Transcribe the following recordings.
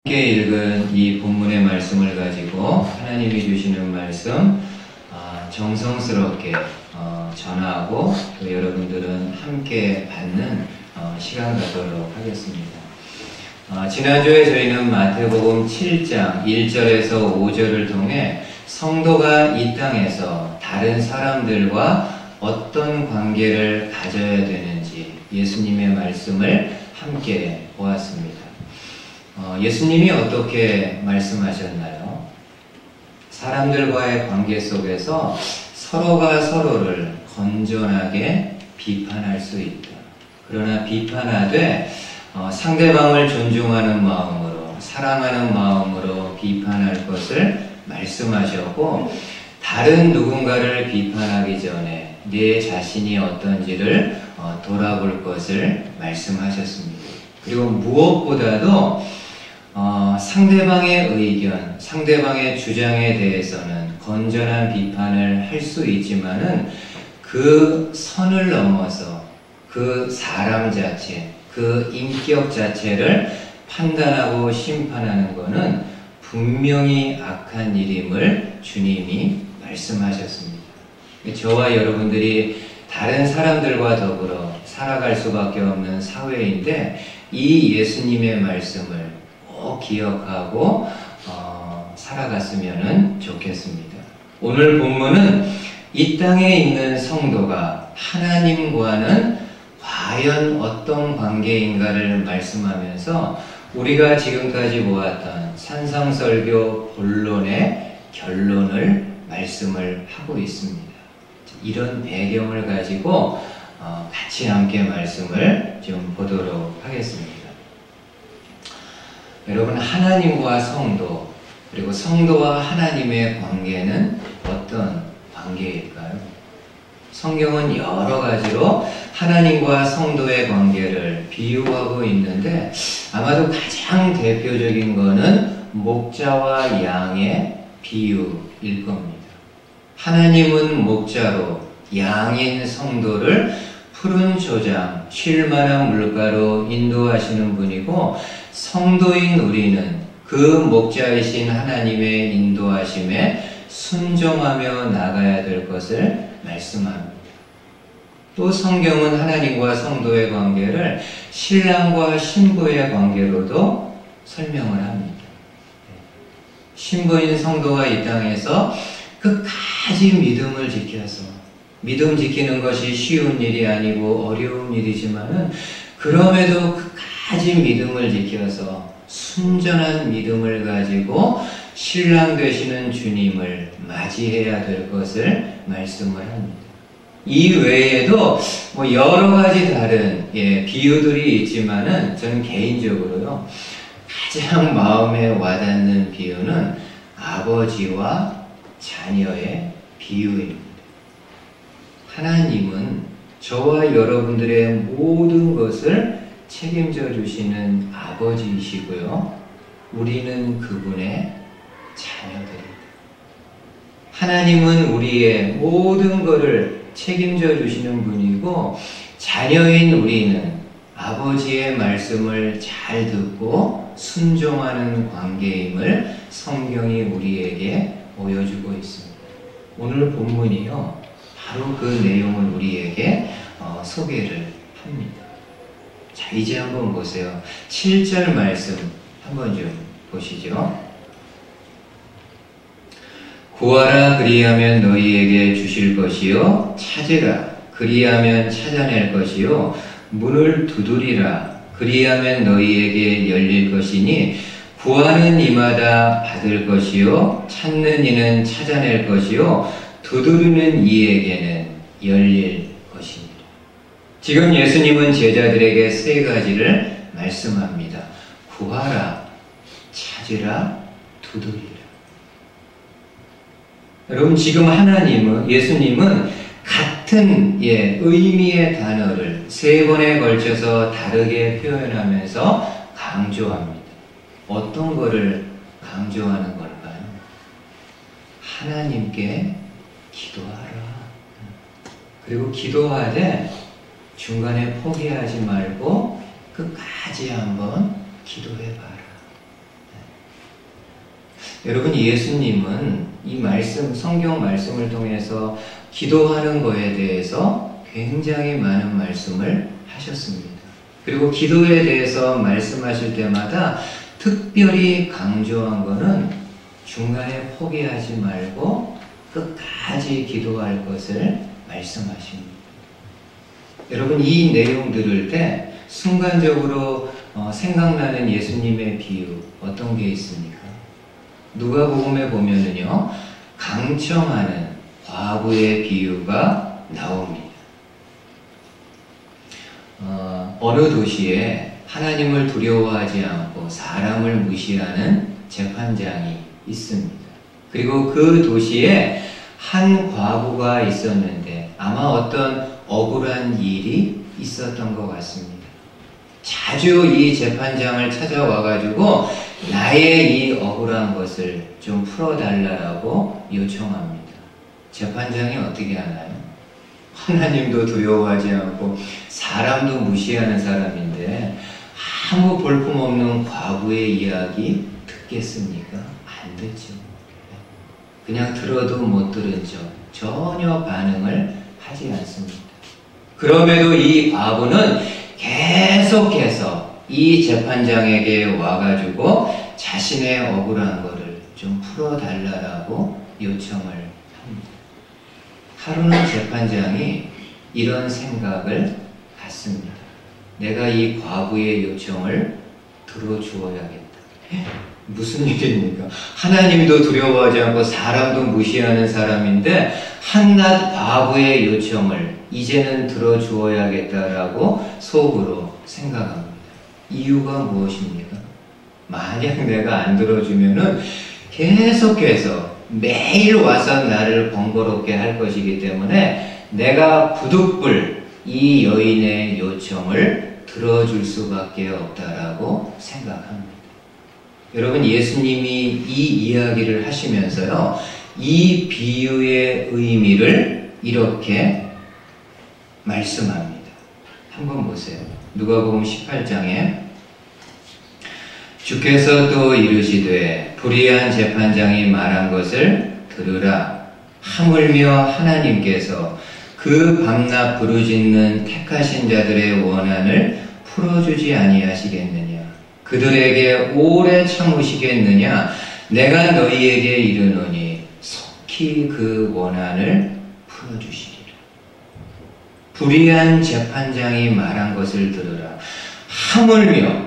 함께 읽은 이 본문의 말씀을 가지고 하나님이 주시는 말씀 정성스럽게 전하고 또 여러분들은 함께 받는 시간 갖도록 하겠습니다. 지난주에 저희는 마태복음 7장 1절에서 5절을 통해 성도가 이 땅에서 다른 사람들과 어떤 관계를 가져야 되는지 예수님의 말씀을 함께 보았습니다. 예수님이 어떻게 말씀하셨나요? 사람들과의 관계 속에서 서로가 서로를 건전하게 비판할 수 있다. 그러나 비판하되 상대방을 존중하는 마음으로, 사랑하는 마음으로 비판할 것을 말씀하셨고, 다른 누군가를 비판하기 전에 내 자신이 어떤지를 돌아볼 것을 말씀하셨습니다. 그리고 무엇보다도 상대방의 의견, 상대방의 주장에 대해서는 건전한 비판을 할 수 있지만은 그 선을 넘어서 그 사람 자체, 그 인격 자체를 판단하고 심판하는 것은 분명히 악한 일임을 주님이 말씀하셨습니다. 저와 여러분들이 다른 사람들과 더불어 살아갈 수밖에 없는 사회인데 이 예수님의 말씀을 꼭 기억하고 살아갔으면 좋겠습니다. 오늘 본문은 이 땅에 있는 성도가 하나님과는 과연 어떤 관계인가를 말씀하면서 우리가 지금까지 보았던 산상설교 본론의 결론을 말씀을 하고 있습니다. 이런 배경을 가지고 같이 함께 말씀을 좀 보도록 하겠습니다. 여러분, 하나님과 성도, 그리고 성도와 하나님의 관계는 어떤 관계일까요? 성경은 여러 가지로 하나님과 성도의 관계를 비유하고 있는데 아마도 가장 대표적인 것은 목자와 양의 비유일 겁니다. 하나님은 목자로 양인 성도를 푸른 초장, 쉴 만한 물가로 인도하시는 분이고, 성도인 우리는 그 목자이신 하나님의 인도하심에 순종하며 나가야 될 것을 말씀합니다. 또 성경은 하나님과 성도의 관계를 신랑과 신부의 관계로도 설명을 합니다. 신부인 성도가 이 땅에서 끝까지 믿음을 지켜서, 믿음 지키는 것이 쉬운 일이 아니고 어려운 일이지만은 그럼에도 끝까지 믿음을 지켜서 순전한 믿음을 가지고 신랑 되시는 주님을 맞이해야 될 것을 말씀을 합니다. 이 외에도 여러 가지 다른 비유들이 있지만은 저는 개인적으로요, 가장 마음에 와닿는 비유는 아버지와 자녀의 비유입니다. 하나님은 저와 여러분들의 모든 것을 책임져 주시는 아버지이시고요, 우리는 그분의 자녀들입니다. 하나님은 우리의 모든 것을 책임져 주시는 분이고, 자녀인 우리는 아버지의 말씀을 잘 듣고 순종하는 관계임을 성경이 우리에게 보여주고 있습니다. 오늘 본문이요, 바로 그 내용을 우리에게 소개를 합니다. 자, 이제 한번 보세요. 7절 말씀 한번 좀 보시죠. 구하라, 그리하면 너희에게 주실 것이요, 찾으라, 그리하면 찾아낼 것이요, 문을 두드리라, 그리하면 너희에게 열릴 것이니 구하는 이마다 받을 것이요, 찾는 이는 찾아낼 것이요, 두드리는 이에게는 열릴 것입니다. 지금 예수님은 제자들에게 세 가지를 말씀합니다. 구하라, 찾으라, 두드리라. 여러분, 지금 예수님은 같은 의미의 단어를 세 번에 걸쳐서 다르게 표현하면서 강조합니다. 어떤 거를 강조하는 걸까요? 하나님께 기도하라. 그리고 기도하되 중간에 포기하지 말고 끝까지 한번 기도해봐라. 여러분, 예수님은 이 말씀, 성경 말씀을 통해서 기도하는 거에 대해서 굉장히 많은 말씀을 하셨습니다. 그리고 기도에 대해서 말씀하실 때마다 특별히 강조한 거는 중간에 포기하지 말고 끝까지 기도할 것을 말씀하십니다. 여러분, 이 내용 들을 때 순간적으로 생각나는 예수님의 비유 어떤 게 있습니까? 누가복음에 보면은요, 강청하는 과부의 비유가 나옵니다. 어느 도시에 하나님을 두려워하지 않고 사람을 무시하는 재판장이 있습니다. 그리고 그 도시에 한 과부가 있었는데 아마 어떤 억울한 일이 있었던 것 같습니다. 자주 이 재판장을 찾아와가지고 나의 이 억울한 것을 좀 풀어달라고 요청합니다. 재판장이 어떻게 하나요? 하나님도 두려워하지 않고 사람도 무시하는 사람인데 아무 볼품없는 과부의 이야기 듣겠습니까? 안 듣죠. 그냥 들어도 못 들은 척 전혀 반응을 하지 않습니다. 그럼에도 이 과부는 계속해서 이 재판장에게 와가지고 자신의 억울한 거를 좀 풀어달라고 요청을 합니다. 하루는 재판장이 이런 생각을 갖습니다. 내가 이 과부의 요청을 들어주어야겠다. 무슨 일입니까? 하나님도 두려워하지 않고 사람도 무시하는 사람인데 한낱 과부의 요청을 이제는 들어주어야겠다라고 속으로 생각합니다. 이유가 무엇입니까? 만약 내가 안 들어주면은 계속해서 매일 와서 나를 번거롭게 할 것이기 때문에 내가 부득불 이 여인의 요청을 들어줄 수밖에 없다라고 생각합니다. 여러분, 예수님이 이 이야기를 하시면서요, 이 비유의 의미를 이렇게 말씀합니다. 한번 보세요. 누가복음 18장에 주께서 또 이르시되 불의한 재판장이 말한 것을 들으라. 하물며 하나님께서 그 밤낮 부르짖는 택하신 자들의 원한을 풀어주지 아니하시겠느냐? 그들에게 오래 참으시겠느냐? 내가 너희에게 이르노니 속히 그 원한을 풀어주시리라. 불의한 재판장이 말한 것을 들으라. 하물며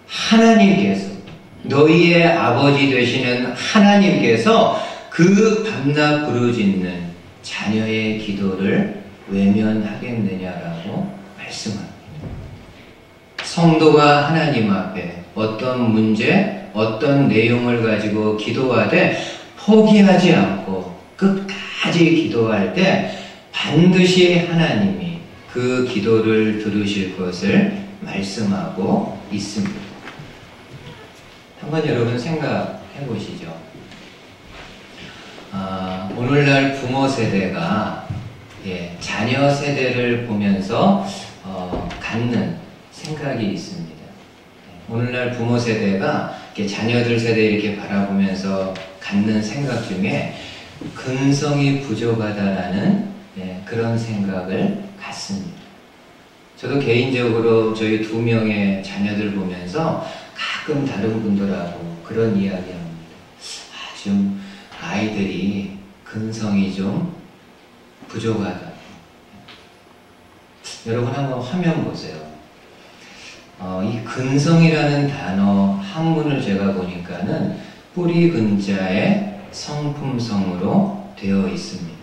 하나님께서, 너희의 아버지 되시는 하나님께서 그 밤낮 부르짖는 자녀의 기도를 외면하겠느냐라고 말씀합니다. 성도가 하나님 앞에 어떤 문제, 어떤 내용을 가지고 기도하되 포기하지 않고 끝까지 기도할 때 반드시 하나님이 그 기도를 들으실 것을 말씀하고 있습니다. 한번 여러분 생각해 보시죠. 오늘날 부모 세대가 자녀 세대를 보면서 갖는 생각이 있습니다. 오늘날 부모 세대가 이렇게 자녀들 세대 이렇게 바라보면서 갖는 생각 중에 근성이 부족하다라는 그런 생각을 갖습니다. 저도 개인적으로 저희 2명의 자녀들 보면서 가끔 다른 분들하고 그런 이야기합니다. 좀 아이들이 근성이 좀 부족하다. 여러분 한번 화면 보세요. 이 근성이라는 단어 한문을 제가 보니까는 뿌리 근자에 성품성으로 되어 있습니다.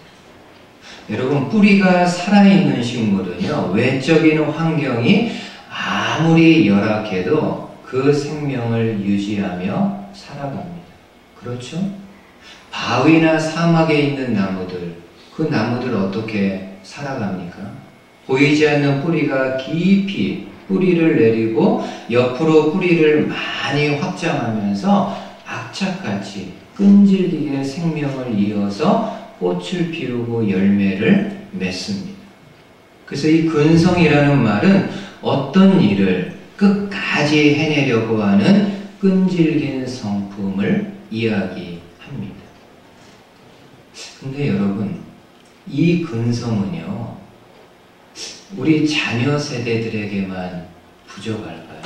여러분, 뿌리가 살아있는 식물은요, 외적인 환경이 아무리 열악해도 그 생명을 유지하며 살아갑니다. 그렇죠? 바위나 사막에 있는 나무들, 그 나무들 어떻게 살아갑니까? 보이지 않는 뿌리가 깊이 뿌리를 내리고 옆으로 뿌리를 많이 확장하면서 악착같이 끈질기게 생명을 이어서 꽃을 피우고 열매를 맺습니다. 그래서 이 근성이라는 말은 어떤 일을 끝까지 해내려고 하는 끈질긴 성품을 이야기합니다. 근데 여러분, 이 근성은요, 우리 자녀 세대들에게만 부족할까요?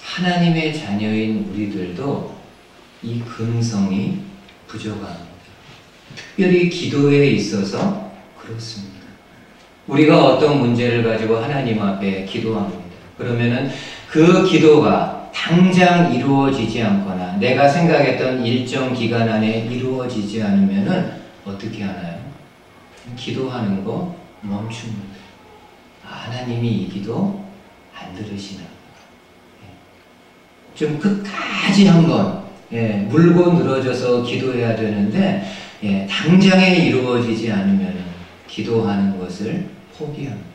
하나님의 자녀인 우리들도 이 근성이 부족합니다. 특별히 기도에 있어서 그렇습니다. 우리가 어떤 문제를 가지고 하나님 앞에 기도합니다. 그러면은 그 기도가 당장 이루어지지 않거나 내가 생각했던 일정 기간 안에 이루어지지 않으면은 어떻게 하나요? 기도하는 거 멈춥니다. 하나님이 이 기도 안 들으시나? 좀 끝까지 한번 물고 늘어져서 기도해야 되는데 당장에 이루어지지 않으면 기도하는 것을 포기합니다.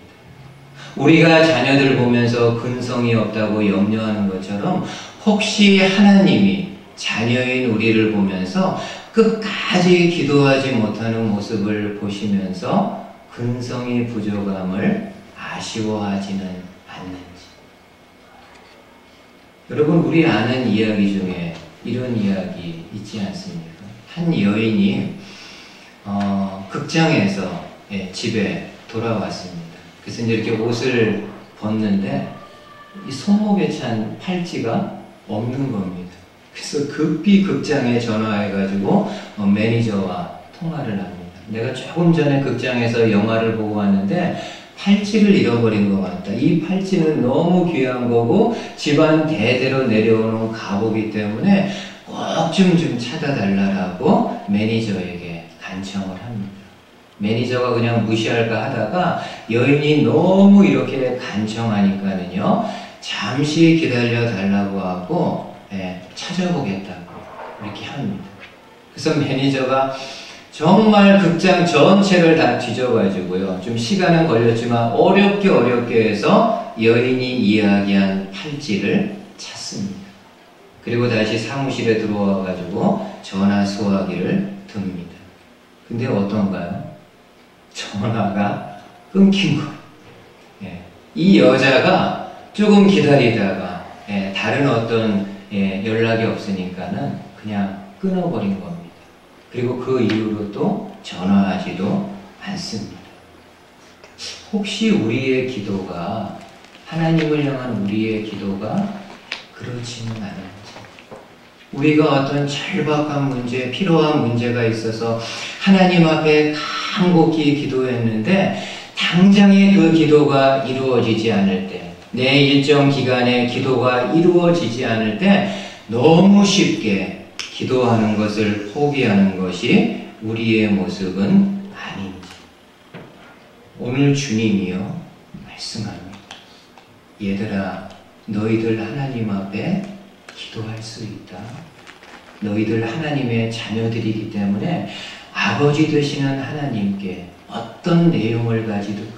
우리가 자녀들 보면서 근성이 없다고 염려하는 것처럼 혹시 하나님이 자녀인 우리를 보면서 끝까지 기도하지 못하는 모습을 보시면서 근성이 부족함을 아쉬워하지는 않는지. 여러분, 우리 아는 이야기 중에 이런 이야기 있지 않습니까? 한 여인이 극장에서 집에 돌아왔습니다. 그래서 이제 이렇게 옷을 벗는데 이 손목에 찬 팔찌가 없는 겁니다. 그래서 급히 극장에 전화해가지고 매니저와 통화를 합니다. 내가 조금 전에 극장에서 영화를 보고 왔는데 팔찌를 잃어버린 것 같다. 이 팔찌는 너무 귀한 거고 집안 대대로 내려오는 가보기 때문에 꼭 좀 찾아달라고 매니저에게 간청을 합니다. 매니저가 그냥 무시할까 하다가 여인이 너무 이렇게 간청하니까는요, 잠시 기다려 달라고 하고 찾아보겠다고 이렇게 합니다. 그래서 매니저가 정말 극장 전체를 다 뒤져가지고요, 좀 시간은 걸렸지만 어렵게 해서 여인이 이야기한 팔찌를 찾습니다. 그리고 다시 사무실에 들어와가지고 전화 수화기를 듭니다. 근데 어떤가요? 전화가 끊긴 거예요. 이 여자가 조금 기다리다가 다른 어떤 연락이 없으니까는 그냥 끊어버린 겁니다. 그리고 그 이후로 또 전화하지도 않습니다. 혹시 우리의 기도가, 하나님을 향한 우리의 기도가 그렇지는 않은지, 우리가 어떤 절박한 문제, 필요한 문제가 있어서 하나님 앞에 간곡히 기도했는데 당장에 그 기도가 이루어지지 않을 때, 내 일정 기간에 기도가 이루어지지 않을 때 너무 쉽게 기도하는 것을 포기하는 것이 우리의 모습은 아닌지. 오늘 주님이요 말씀합니다. 얘들아, 너희들 하나님 앞에 기도할 수 있다. 너희들 하나님의 자녀들이기 때문에 아버지 되시는 하나님께 어떤 내용을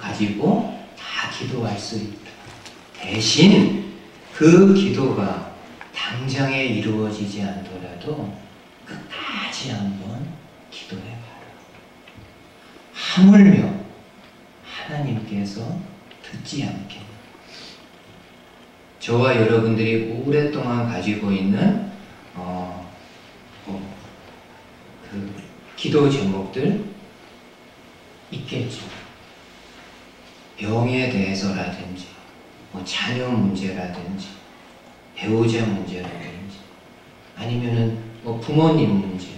가지고 다 기도할 수 있다. 대신 그 기도가 당장에 이루어지지 않더라도 끝까지 한번 기도해봐라. 하물며 하나님께서 듣지 않게. 저와 여러분들이 오랫동안 가지고 있는 그 기도 제목들 있겠죠. 병에 대해서라든지, 자녀 문제라든지, 배우자 문제라든지, 아니면은 부모님 문제,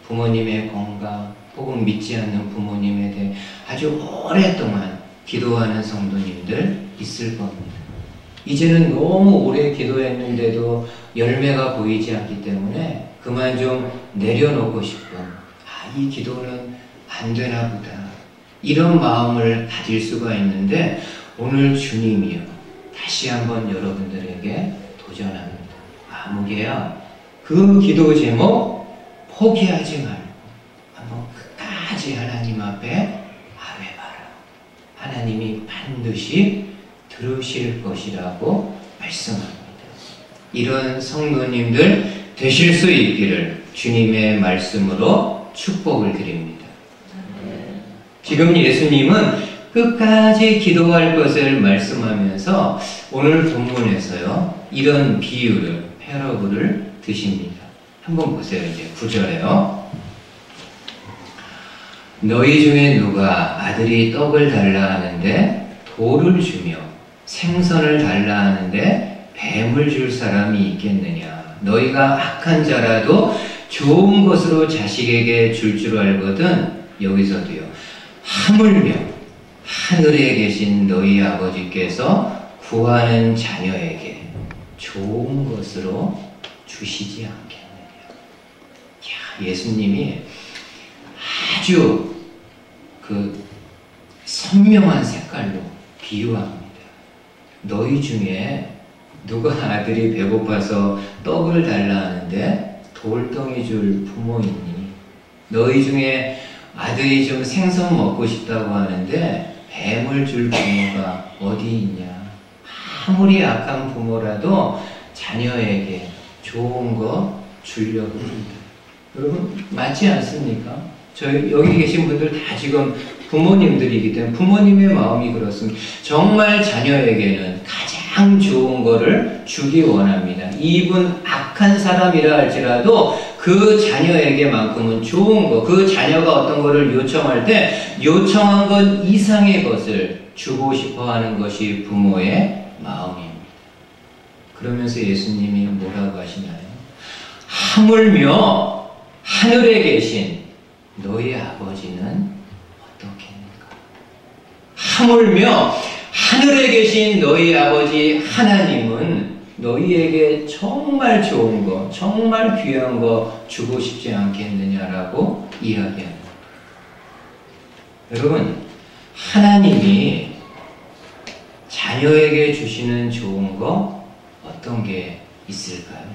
부모님의 건강, 혹은 믿지 않는 부모님에 대해 아주 오랫동안 기도하는 성도님들 있을 겁니다. 이제는 너무 오래 기도했는데도 열매가 보이지 않기 때문에 그만 좀 내려놓고 싶은, 이 기도는 안 되나 보다, 이런 마음을 가질 수가 있는데 오늘 주님이요 다시 한번 여러분들에게 도전합니다. 아무개야, 그 기도 제목 포기하지 말고 한번 끝까지 하나님 앞에 아뢰봐라. 하나님이 반드시 들으실 것이라고 말씀합니다. 이런 성도님들 되실 수 있기를 주님의 말씀으로 축복을 드립니다. 지금 예수님은 끝까지 기도할 것을 말씀하면서 오늘 본문에서요 이런 비유를, 패러블을 드십니다. 한번 보세요. 이제 9절에요. 너희 중에 누가 아들이 떡을 달라 하는데 돌을 주며 생선을 달라 하는데 뱀을 줄 사람이 있겠느냐. 너희가 악한 자라도 좋은 것으로 자식에게 줄 줄 알거든. 여기서도요. 하물며 하늘에 계신 너희 아버지께서 구하는 자녀에게 좋은 것으로 주시지 않겠느냐. 예수님이 아주 그 선명한 색깔로 비유합니다. 너희 중에 누가 아들이 배고파서 떡을 달라 하는데 돌덩이 줄 부모 있니? 너희 중에 아들이 좀 생선 먹고 싶다고 하는데 뱀을 줄 부모가 어디 있냐? 아무리 악한 부모라도 자녀에게 좋은 거 주려고 합니다. 여러분 맞지 않습니까? 저희 여기 계신 분들 다 지금 부모님들이기 때문에 부모님의 마음이 그렇습니다. 정말 자녀에게는 가장 좋은 거를 주기 원합니다. 이분 악한 사람이라 할지라도 그 자녀에게만큼은 좋은 거, 그 자녀가 어떤 거를 요청할 때 요청한 것 이상의 것을 주고 싶어 하는 것이 부모의 마음입니다. 그러면서 예수님이 뭐라고 하시나요? 하물며 하늘에 계신 너희 아버지는 어떻겠는가? 하물며 하늘에 계신 너희 아버지 하나님은 너희에게 정말 좋은 거, 정말 귀한 거 주고 싶지 않겠느냐라고 이야기합니다. 여러분, 하나님이 자녀에게 주시는 좋은 거 어떤 게 있을까요?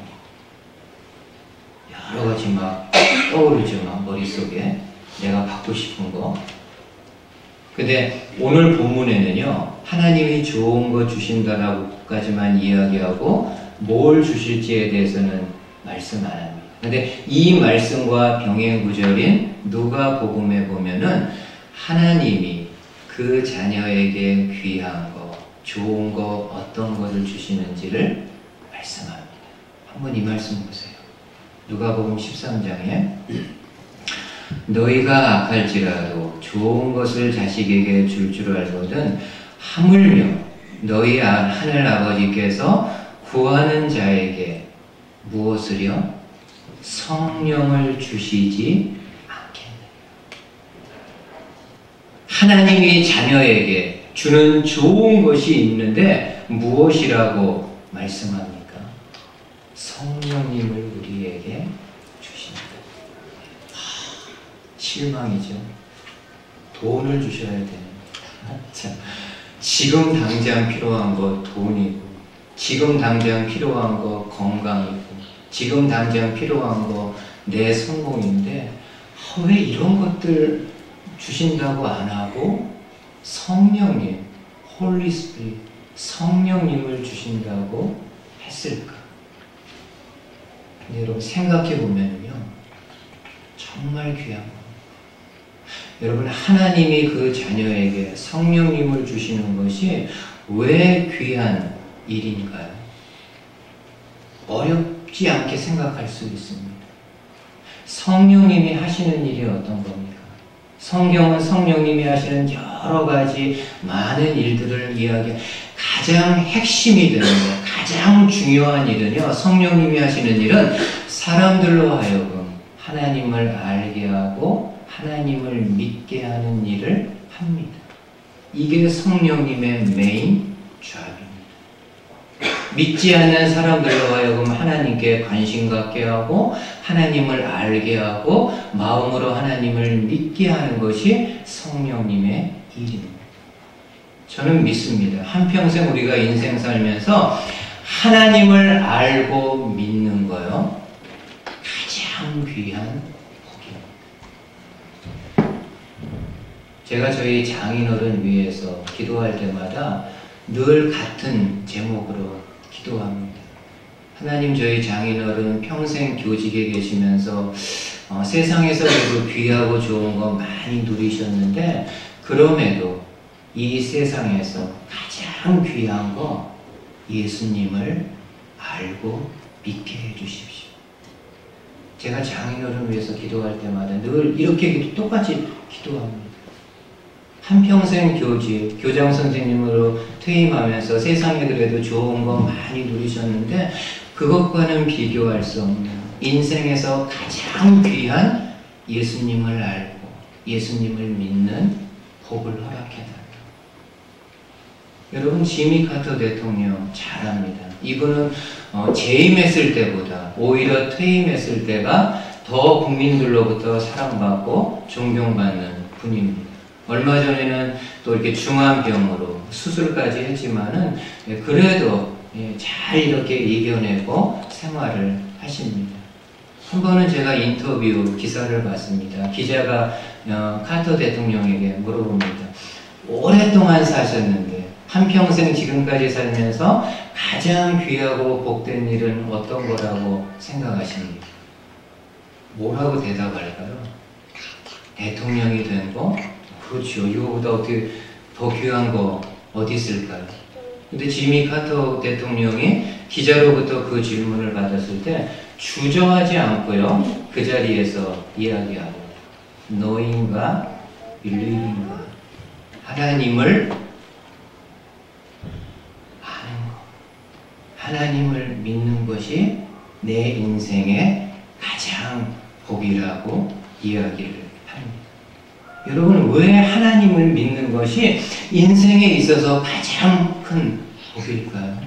여러 가지 막 떠오르죠. 막 머릿속에 내가 받고 싶은 거. 근데 오늘 본문에는요, 하나님이 좋은 거 주신다라고까지만 이야기하고 뭘 주실지에 대해서는 말씀 안 합니다. 근데 이 말씀과 병행 구절인 누가복음에 보면은 하나님이 그 자녀에게 귀한 거, 좋은 거, 어떤 것을 주시는지를 말씀합니다. 한번 이 말씀 보세요. 누가복음 13장에 너희가 악할지라도 좋은 것을 자식에게 줄 줄 알거든 하물며 너희 하늘 아버지께서 구하는 자에게 무엇을요? 성령을 주시지 않겠느냐. 하나님이 자녀에게 주는 좋은 것이 있는데 무엇이라고 말씀합니까? 성령님을 우리에게 주신다. 실망이죠. 돈을 주셔야 되는. 참, 지금 당장 필요한 거 돈이고, 지금 당장 필요한 거 건강이고, 지금 당장 필요한 거 내 성공인데 왜 이런 것들 주신다고 안 하고 성령님, 홀리 스피릿, 성령님을 주신다고 했을까? 근데 여러분 생각해 보면요, 정말 귀한 거. 여러분 하나님이 그 자녀에게 성령님을 주시는 것이 왜 귀한 일인가요? 어렵지 않게 생각할 수 있습니다. 성령님이 하시는 일이 어떤 겁니까? 성경은 성령님이 하시는 여러 가지 많은 일들을 이야기해. 가장 핵심이 되는 것, 가장 중요한 일은요, 성령님이 하시는 일은 사람들로 하여금 하나님을 알게 하고 하나님을 믿게 하는 일을 합니다. 이게 성령님의 메인 잡입니다. 믿지 않는 사람들로 하여금 하나님께 관심 갖게 하고 하나님을 알게 하고 마음으로 하나님을 믿게 하는 것이 성령님의 일입니다. 저는 믿습니다. 한평생 우리가 인생 살면서 하나님을 알고 믿는 거요, 가장 귀한 복입니다. 제가 저희 장인어른 위해서 기도할 때마다 늘 같은 제목으로 기도합니다. 하나님, 저희 장인어른 평생 교직에 계시면서 세상에서 그래도 귀하고 좋은 거 많이 누리셨는데 그럼에도 이 세상에서 가장 귀한 거 거, '예수님을 알고 믿게 해주십시오. 제가 장인어른 위해서 기도할 때마다 늘 이렇게 똑같이 기도합니다. 한평생 교직, 교장 선생님으로 퇴임하면서 세상에 그래도 좋은 거 많이 누리셨는데 그것과는 비교할 수 없는 인생에서 가장 귀한 예수님을 알고 예수님을 믿는 복을 허락해달라. 여러분, 지미 카터 대통령 잘 압니다. 이분은 재임했을 때보다 오히려 퇴임했을 때가 더 국민들로부터 사랑받고 존경받는 분입니다. 얼마 전에는 또 이렇게 중환병으로 수술까지 했지만은 그래도 잘 이렇게 이겨내고 생활을 하십니다. 한 번은 제가 인터뷰 기사를 봤습니다. 기자가 카터 대통령에게 물어봅니다. 오랫동안 사셨는데 한평생 지금까지 살면서 가장 귀하고 복된 일은 어떤 거라고 생각하십니까? 뭐라고 대답할까요? 대통령이 된 거? 그렇죠. 이거보다 어떻게 더 귀한 거 어디 있을까요? 근데 지미 카터 대통령이 기자로부터 그 질문을 받았을 때 주저하지 않고요. 그 자리에서 이야기하고 너인가 빌리인가 하나님을 아는 것, 하나님을 믿는 것이 내 인생의 가장 복이라고 이야기를 합니다. 여러분, 왜 하나님을 믿는 것이 인생에 있어서 가장 큰 복일까요?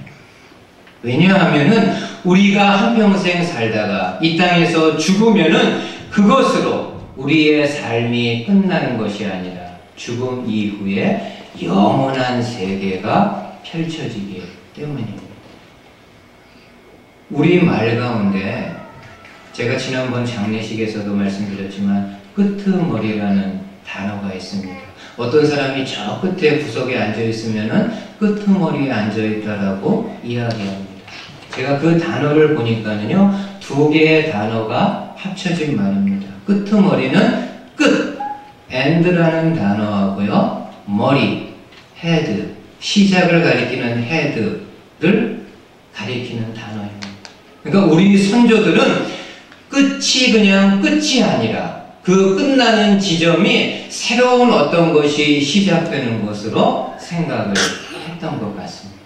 왜냐하면은 우리가 한평생 살다가 이 땅에서 죽으면은 그것으로 우리의 삶이 끝나는 것이 아니라 죽음 이후에 영원한 세계가 펼쳐지기 때문입니다. 우리 말 가운데 제가 지난번 장례식에서도 말씀드렸지만 끄트머리라는 단어가 있습니다. 어떤 사람이 저 끝에 구석에 앉아 있으면은 끄트머리에 앉아 있다라고 이야기합니다. 제가 그 단어를 보니까는요, 두 개의 단어가 합쳐진 말입니다. 끄트머리는 끝, and라는 단어하고요, 머리, head, 시작을 가리키는 head를 가리키는 단어입니다. 그러니까 우리 선조들은 끝이 그냥 끝이 아니라 그 끝나는 지점이 새로운 어떤 것이 시작되는 것으로 생각을 했던 것 같습니다.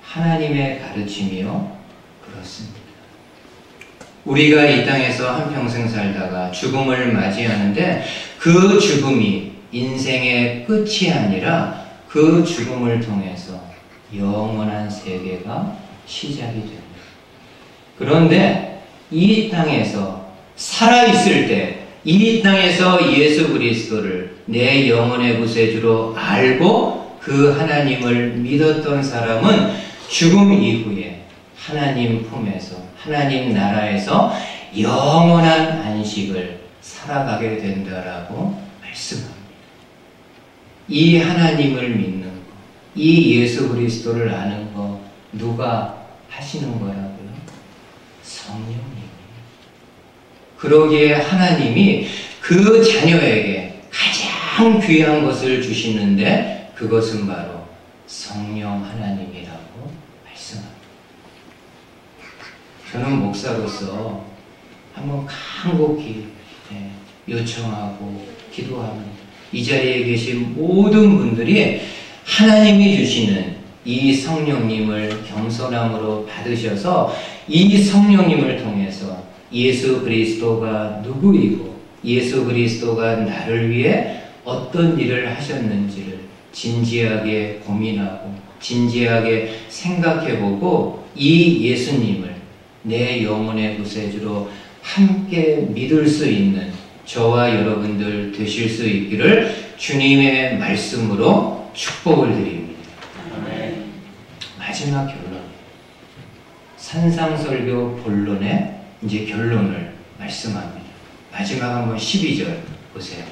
하나님의 가르침이요, 그렇습니다. 우리가 이 땅에서 한평생 살다가 죽음을 맞이하는데 그 죽음이 인생의 끝이 아니라 그 죽음을 통해서 영원한 세계가 시작이 됩니다. 그런데 이 땅에서 살아있을 때 이 땅에서 예수 그리스도를 내 영혼의 구세주로 알고 그 하나님을 믿었던 사람은 죽음 이후에 하나님 품에서 하나님 나라에서 영원한 안식을 살아가게 된다라고 말씀합니다. 이 하나님을 믿는 것, 이 예수 그리스도를 아는 것 누가 하시는 거라고요? 성령님. 그러기에 하나님이 그 자녀에게 가장 귀한 것을 주시는데 그것은 바로 성령 하나님이라고 말씀합니다. 저는 목사로서 한번 간곡히 요청하고 기도합니다. 이 자리에 계신 모든 분들이 하나님이 주시는 이 성령님을 겸손함으로 받으셔서 이 성령님을 통해서 예수 그리스도가 누구이고 예수 그리스도가 나를 위해 어떤 일을 하셨는지를 진지하게 고민하고 진지하게 생각해보고 이 예수님을 내 영혼의 구세주로 함께 믿을 수 있는 저와 여러분들 되실 수 있기를 주님의 말씀으로 축복을 드립니다. 아멘. 마지막 결론, 산상설교 본론의 이제 결론을 말씀합니다. 마지막 한번 12절 보세요.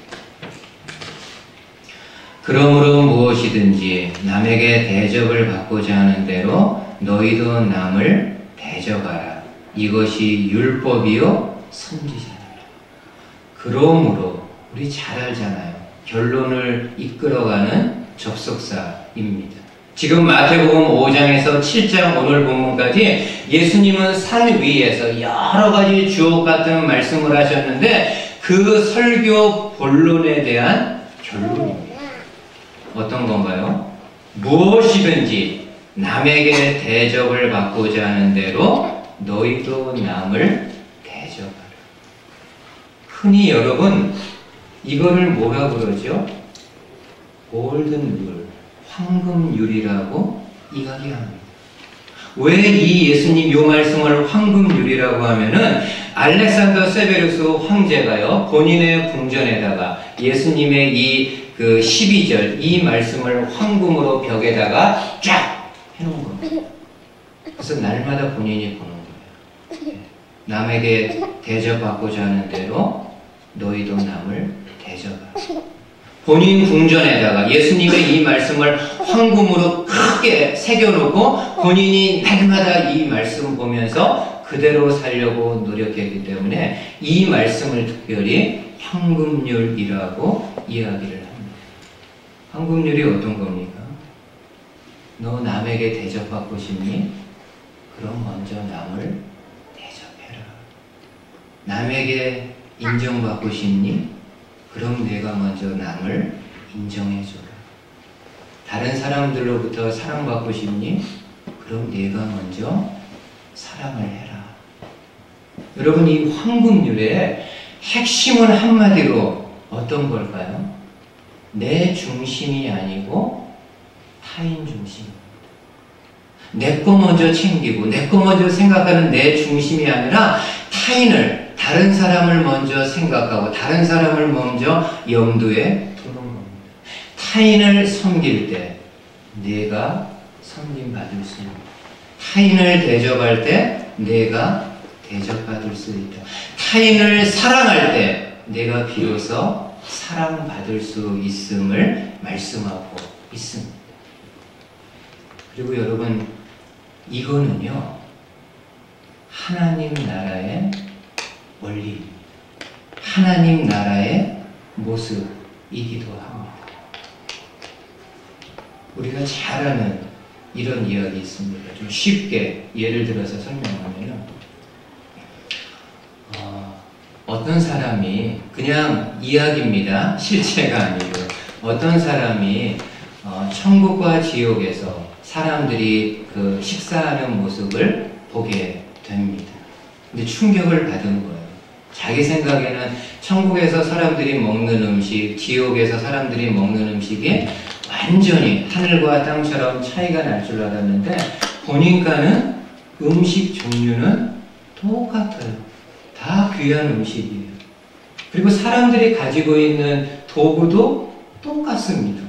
그러므로 무엇이든지 남에게 대접을 받고자 하는 대로 너희도 남을 대접하라. 이것이 율법이요 선지자니라. 그러므로 우리 잘 알잖아요. 결론을 이끌어가는 접속사입니다. 지금 마태복음 5장에서 7장 오늘 본문까지 예수님은 산 위에서 여러 가지 주옥 같은 말씀을 하셨는데 그 설교 본론에 대한 결론입니다. 어떤 건가요? 무엇이든지 남에게 대접을 받고자 하는 대로 너희도 남을 대접하라. 흔히 여러분 이거를 뭐라 그러죠? 골든 룰, 황금률이라고 이야기합니다. 왜 이 예수님 이 말씀을 황금률이라고 하면은 알렉산더 세베루스 황제가요 본인의 궁전에다가 예수님의 이 그 12절 이 말씀을 황금으로 벽에다가 쫙 해놓은 겁니다. 그래서 날마다 본인이 보는 거예요. 남에게 대접받고자 하는 대로 너희도 남을 대접하라. 본인 궁전에다가 예수님의 이 말씀을 황금으로 크게 새겨놓고 본인이 날마다 이 말씀 보면서 그대로 살려고 노력했기 때문에 이 말씀을 특별히 황금률이라고 이야기를 합니다. 황금률이 어떤 겁니까? 너 남에게 대접받고 싶니? 그럼 먼저 남을 대접해라. 남에게 인정받고 싶니? 그럼 내가 먼저 남을 인정해줘라. 다른 사람들로부터 사랑받고 싶니? 그럼 내가 먼저 사랑을 해라. 여러분 이 황금률의 핵심은 한마디로 어떤 걸까요? 내 중심이 아니고 타인 중심입니다. 내 거 먼저 챙기고 내 거 먼저 생각하는 내 중심이 아니라 타인을 다른 사람을 먼저 생각하고 다른 사람을 먼저 염두에 두는 겁니다. 타인을 섬길 때 내가 섬김받을 수 있다. 타인을 대접할 때 내가 대접받을 수 있다. 타인을 사랑할 때 내가 비로소 사랑받을 수 있음을 말씀하고 있습니다. 그리고 여러분 이거는요 하나님 나라의 원리, 하나님 나라의 모습이기도 합니다. 우리가 잘 아는 이런 이야기 있습니다. 좀 쉽게 예를 들어서 설명하면은 어떤 사람이 그냥 이야기입니다. 실체가 아니고 어떤 사람이 천국과 지옥에서 사람들이 그 식사하는 모습을 보게 됩니다. 근데 충격을 받은 거예요. 자기 생각에는 천국에서 사람들이 먹는 음식, 지옥에서 사람들이 먹는 음식이 완전히 하늘과 땅처럼 차이가 날 줄 알았는데 보니까는 음식 종류는 똑같아요. 다 귀한 음식이에요. 그리고 사람들이 가지고 있는 도구도 똑같습니다.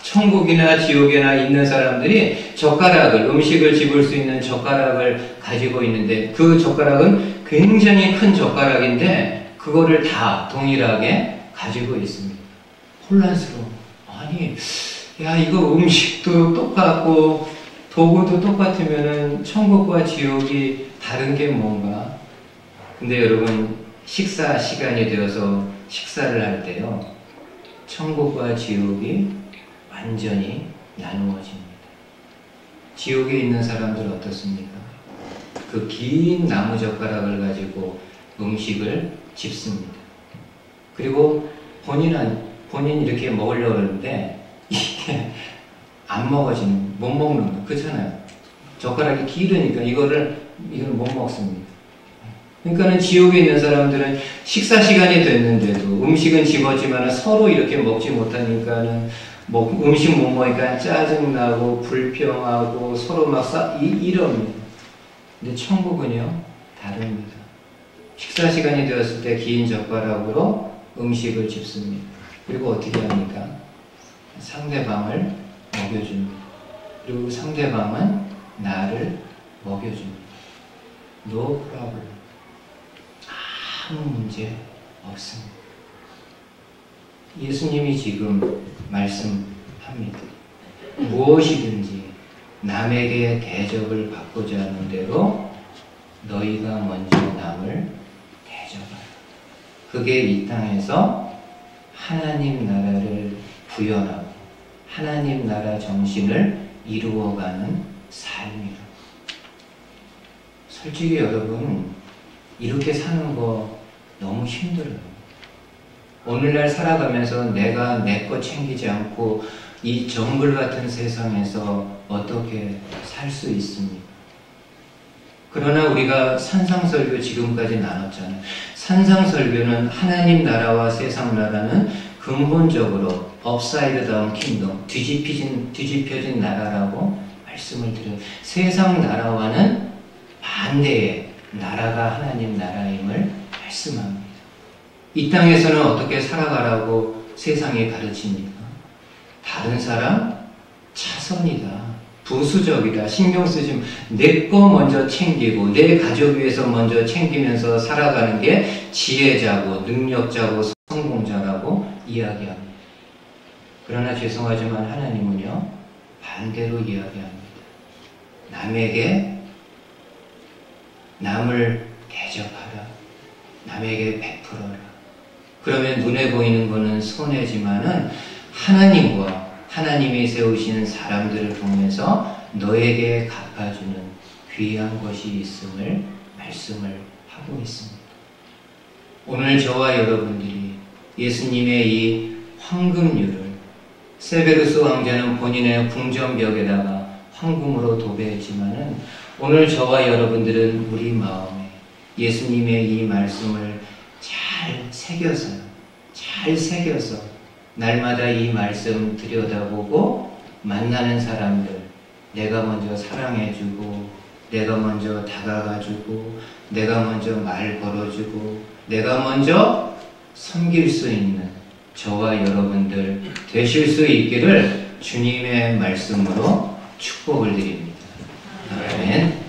천국이나 지옥이나 있는 사람들이 젓가락을, 음식을 집을 수 있는 젓가락을 가지고 있는데 그 젓가락은 굉장히 큰 젓가락인데 그거를 다 동일하게 가지고 있습니다. 혼란스러워. 아니, 야, 이거 음식도 똑같고 도구도 똑같으면은 천국과 지옥이 다른 게 뭔가? 근데 여러분, 식사 시간이 되어서 식사를 할 때요, 천국과 지옥이 완전히 나누어집니다. 지옥에 있는 사람들 어떻습니까? 그 긴 나무젓가락을 가지고 음식을 집습니다. 그리고 본인 이렇게 먹으려고 그러는데 이게 안 먹어지는, 못 먹는 거, 그렇잖아요. 젓가락이 길으니까 이걸 못 먹습니다. 그러니까는 지옥에 있는 사람들은 식사 시간이 됐는데도 음식은 집었지만 서로 이렇게 먹지 못하니까는 음식 못 먹으니까 짜증나고 불평하고 서로 막 이럽니다. 근데 천국은요 다릅니다. 식사 시간이 되었을 때 긴 젓가락으로 음식을 집습니다. 그리고 어떻게 합니까? 상대방을 먹여줍니다. 그리고 상대방은 나를 먹여줍니다. No problem. 아무 문제 없습니다. 예수님이 지금 말씀합니다. 무엇이든지 남에게 대접을 받고자 하는 대로 너희가 먼저 남을 대접하라. 그게 이 땅에서 하나님 나라를 구현하고 하나님 나라 정신을 이루어가는 삶이라. 솔직히 여러분, 이렇게 사는 거 너무 힘들어요. 오늘날 살아가면서 내가 내 것 챙기지 않고 이 정글 같은 세상에서 어떻게 살 수 있습니까? 그러나 우리가 산상설교 지금까지 나눴잖아요. 산상설교는 하나님 나라와 세상 나라는 근본적으로 업사이드 다운 킹덤, 뒤집혀진 나라라고 말씀을 드려요. 세상 나라와는 반대의 나라가 하나님 나라임을 말씀합니다. 이 땅에서는 어떻게 살아가라고 세상이 가르칩니까? 다른 사람 차선이다. 부수적이다. 신경 쓰지 내 거 먼저 챙기고 내 가족 위해서 먼저 챙기면서 살아가는 게 지혜자고 능력자고 성공자라고 이야기합니다. 그러나 죄송하지만 하나님은요, 반대로 이야기합니다. 남을 대접하라. 남에게 베풀어라. 그러면 눈에 보이는 것은 손해지만은 하나님과 하나님이 세우시는 사람들을 통해서 너에게 갚아주는 귀한 것이 있음을 말씀을 하고 있습니다. 오늘 저와 여러분들이 예수님의 이 황금률을, 세베르스 왕자는 본인의 궁전벽에다가 황금으로 도배했지만은 오늘 저와 여러분들은 우리 마음에 예수님의 이 말씀을 잘 새겨서 날마다 이 말씀 들여다보고 만나는 사람들, 내가 먼저 사랑해주고, 내가 먼저 다가가주고, 내가 먼저 말 걸어주고, 내가 먼저 섬길 수 있는 저와 여러분들 되실 수 있기를 주님의 말씀으로 축복을 드립니다. 아멘.